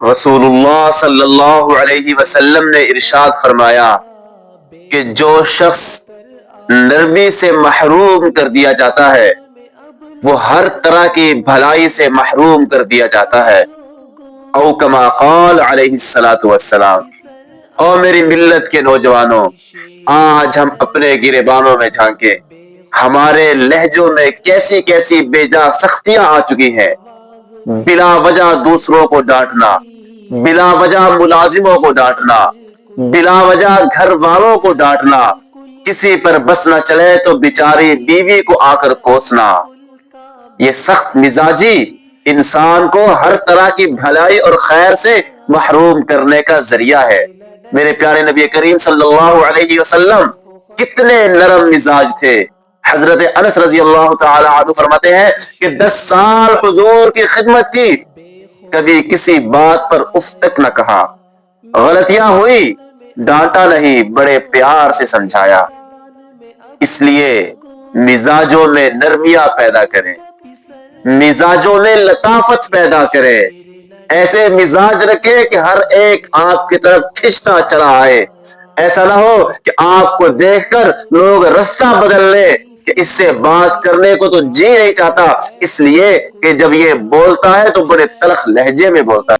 رسولullah صلی اللہ علیہ وسلم نے ارشاد فرمایا کہ جو شخص نرمی سے محروم کر دیا جاتا ہے وہ ہر طرح کی بھلائی سے محروم کر دیا جاتا ہے، او کما قال علیہ الصلاۃ والسلام۔ او میری ملت کے نوجوانوں، آج ہم اپنے گریبانوں میں جھانکیں، ہمارے لہجوں میں کیسی کیسی بے جا سختیاں آ چکی ہیں۔ بلا وجہ دوسروں کو ڈانٹنا، بلا وجہ ملازموں کو ڈانٹنا، بلا وجہ گھر والوں کو ڈانٹنا، کسی پر بس نہ چلے تو بیچاری بیوی کو آ کر کوسنا۔ یہ سخت مزاجی انسان کو ہر طرح کی بھلائی اور خیر سے محروم کرنے کا ذریعہ ہے۔ میرے پیارے نبی کریم صلی اللہ علیہ وسلم کتنے نرم مزاج تھے۔ حضرت انس رضی اللہ تعالی عنہ فرماتے ہیں کہ 10 سال حضور کی خدمت کی، کبھی کسی بات پر اف تک نہ کہا، غلطیاں ہوئی ڈانٹا نہیں، بڑے پیار سے سمجھایا۔ اس لیے مزاجوں میں نرمیاں پیدا کریں، مزاجوں میں لطافت پیدا کریں، ایسے مزاج رکھے کہ ہر ایک آپ کی طرف کھنچتا چلا آئے۔ ایسا نہ ہو کہ آپ کو دیکھ کر لوگ رستہ بدل لیں کہ اس سے بات کرنے کو تو جی نہیں چاہتا، اس لیے کہ جب یہ بولتا ہے تو بڑے تلخ لہجے میں بولتا ہے۔